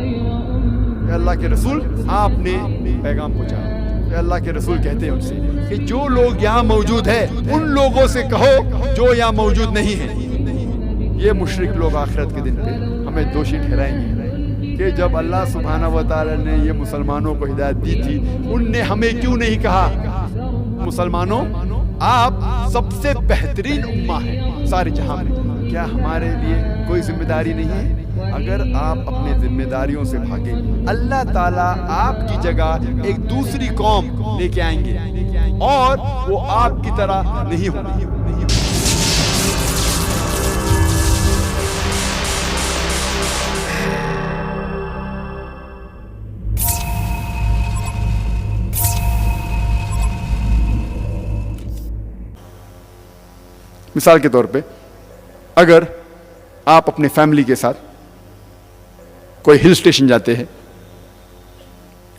کہ اللہ کے رسول آپ نے پیغام پہنچایا. کہ اللہ کے رسول کہتے ہیں ان سے کہ جو لوگ یہاں موجود ہیں ان لوگوں سے کہو جو یہاں موجود نہیں ہیں. یہ مشرک لوگ آخرت کے دن پہ ہمیں دوشی ٹھہرائیں گے کہ جب اللہ سبحانہ و تعالی نے یہ مسلمانوں کو ہدایت دی تھی ان نے ہمیں کیوں نہیں کہا مسلمانوں آپ سب سے بہترین امہ ہیں سارے جہاں میں. کیا ہمارے لیے کوئی ذمہ داری نہیں ہے؟ اگر آپ اپنے ذمہ داریوں سے بھاگیں اللہ تعالیٰ آپ کی جگہ ایک دوسری قوم لے کے آئیں گے اور وہ آپ کی طرح نہیں ہوگی. مثال کے طور پہ اگر آپ اپنے فیملی کے ساتھ کوئی ہل اسٹیشن جاتے ہیں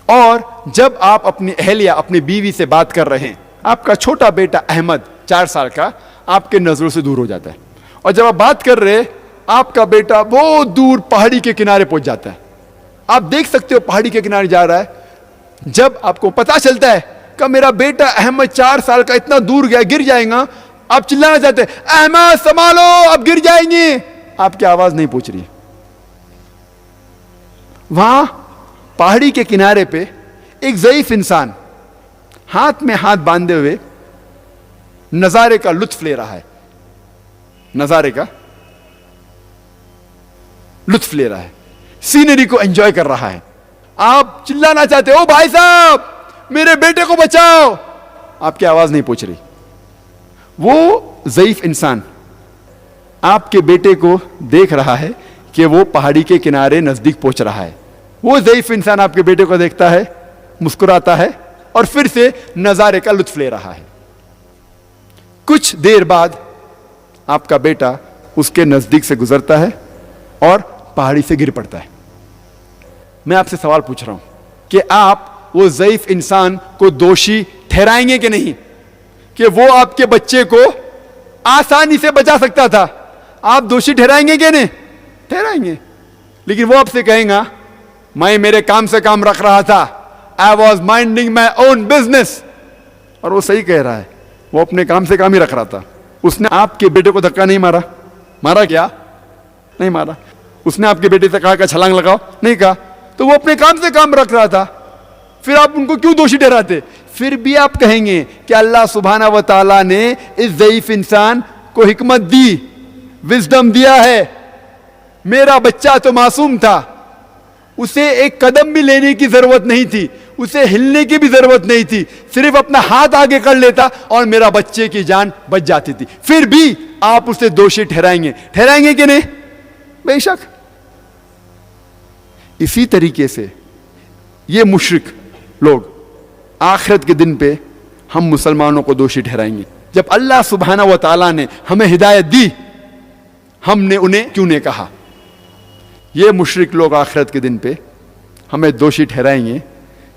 اور جب آپ اپنی اہلیہ اپنی بیوی سے بات کر رہے ہیں آپ کا چھوٹا بیٹا احمد 4 سال کا آپ کے نظروں سے دور ہو جاتا ہے اور جب آپ بات کر رہے آپ کا بیٹا بہت دور پہاڑی کے کنارے پہنچ جاتا ہے. آپ دیکھ سکتے ہو پہاڑی کے کنارے جا رہا ہے. جب آپ کو پتا چلتا ہے کہ میرا بیٹا احمد 4 سال کا اتنا دور گیا گر جائے گا آپ چلانا چاہتے ہیں احمد سنبھالو اب گر جائیں گے آپ کی آواز نہیں پہنچ رہی. وہاں پہاڑی کے کنارے پہ ایک ضعیف انسان ہاتھ میں ہاتھ باندھے ہوئے نظارے کا لطف لے رہا ہے. نظارے کا لطف لے رہا ہے سینری کو انجوائے کر رہا ہے. آپ چلانا چاہتے او بھائی صاحب میرے بیٹے کو بچاؤ آپ کی آواز نہیں پہنچ رہی. وہ ضعیف انسان آپ کے بیٹے کو دیکھ رہا ہے کہ وہ پہاڑی کے کنارے نزدیک پہنچ رہا ہے. وہ ضعیف انسان آپ کے بیٹے کو دیکھتا ہے مسکراتا ہے اور پھر سے نظارے کا لطف لے رہا ہے. کچھ دیر بعد آپ کا بیٹا اس کے نزدیک سے گزرتا ہے اور پہاڑی سے گر پڑتا ہے. میں آپ سے سوال پوچھ رہا ہوں کہ آپ وہ ضعیف انسان کو دوشی ٹھہرائیں گے کہ نہیں کہ وہ آپ کے بچے کو آسانی سے بچا سکتا تھا؟ آپ دوشی ٹھہرائیں گے کہ نہیں؟ ٹھہرائیں گے. لیکن وہ آپ سے کہیں گا میں میرے کام سے کام رکھ رہا تھا I was minding my own business. اور وہ صحیح کہہ رہا ہے وہ اپنے کام سے کام ہی رکھ رہا تھا. اس نے آپ کے بیٹے کو دھکا نہیں مارا. مارا کیا؟ نہیں مارا. اس نے آپ کے بیٹے سے کہا کہ چھلانگ لگاؤ نہیں کہا. تو وہ اپنے کام سے کام رکھ رہا تھا. پھر آپ ان کو کیوں دوشی ٹھہراتے؟ پھر بھی آپ کہیں گے کہ اللہ سبحانہ و تعالیٰ نے اس ضعیف انسان کو حکمت دی وزڈم دیا ہے. میرا بچہ تو معصوم تھا اسے ایک قدم بھی لینے کی ضرورت نہیں تھی اسے ہلنے کی بھی ضرورت نہیں تھی صرف اپنا ہاتھ آگے کر لیتا اور میرا بچے کی جان بچ جاتی تھی. پھر بھی آپ اسے دوشی ٹھہرائیں گے کہ نہیں؟ بے شک. اسی طریقے سے یہ مشرک لوگ آخرت کے دن پہ ہم مسلمانوں کو دوشی ٹھہرائیں گے. جب اللہ سبحانہ و تعالیٰ نے ہمیں ہدایت دی ہم نے انہیں کیوں نہیں کہا؟ یہ مشرک لوگ آخرت کے دن پہ ہمیں دوشی ٹھہرائیں گے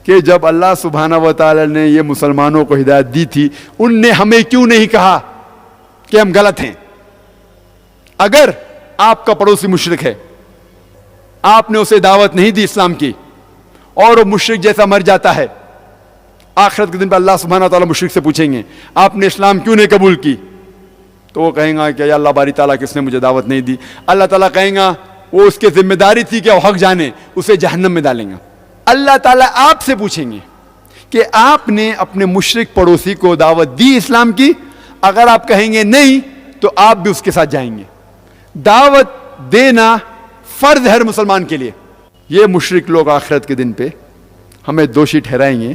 کہ جب اللہ سبحانہ و تعالیٰ نے یہ مسلمانوں کو ہدایت دی تھی ان نے ہمیں کیوں نہیں کہا کہ ہم غلط ہیں. اگر آپ کا پڑوسی مشرک ہے آپ نے اسے دعوت نہیں دی اسلام کی اور وہ مشرک جیسا مر جاتا ہے آخرت کے دن پہ اللہ سبحانہ و تعالیٰ مشرک سے پوچھیں گے آپ نے اسلام کیوں نہیں قبول کی؟ تو وہ کہیں گا کہ یا اللہ باری تعالیٰ کس نے مجھے دعوت نہیں دی. اللہ تعالیٰ کہیں گا وہ اس کے ذمہ داری تھی کہ وہ حق جانے اسے جہنم میں ڈالیں گا. اللہ تعالیٰ آپ سے پوچھیں گے کہ آپ نے اپنے مشرک پڑوسی کو دعوت دی اسلام کی؟ اگر آپ کہیں گے نہیں تو آپ بھی اس کے ساتھ جائیں گے. دعوت دینا فرض ہے ہر مسلمان کے لیے. یہ مشرک لوگ آخرت کے دن پہ ہمیں دوشی ٹھہرائیں گے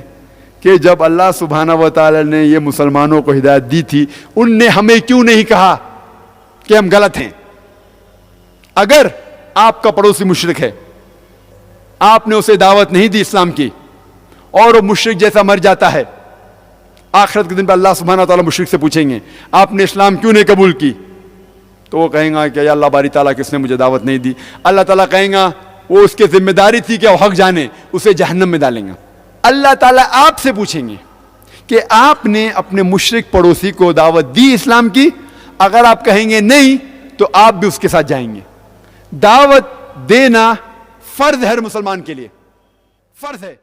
کہ جب اللہ سبحانہ و تعالی نے یہ مسلمانوں کو ہدایت دی تھی ان نے ہمیں کیوں نہیں کہا کہ ہم غلط ہیں. اگر آپ کا پڑوسی مشرک ہے آپ نے اسے دعوت نہیں دی اسلام کی اور وہ مشرک جیسا مر جاتا ہے آخرت کے دن پہ اللہ سبحانہ و تعالیٰ مشرک سے پوچھیں گے آپ نے اسلام کیوں نہیں قبول کی؟ تو وہ کہیں گا کہ یا اللہ باری تعالیٰ کس نے مجھے دعوت نہیں دی. اللہ تعالیٰ کہیں گا وہ اس کے ذمہ داری تھی کہ وہ حق جانے اسے جہنم میں ڈالیں گا. اللہ تعالیٰ آپ سے پوچھیں گے کہ آپ نے اپنے مشرک پڑوسی کو دعوت دی اسلام کی؟ اگر آپ کہیں گے نہیں تو آپ بھی اس کے ساتھ جائیں گے. دعوت دینا فرض ہے ہر مسلمان کے لیے، فرض ہے.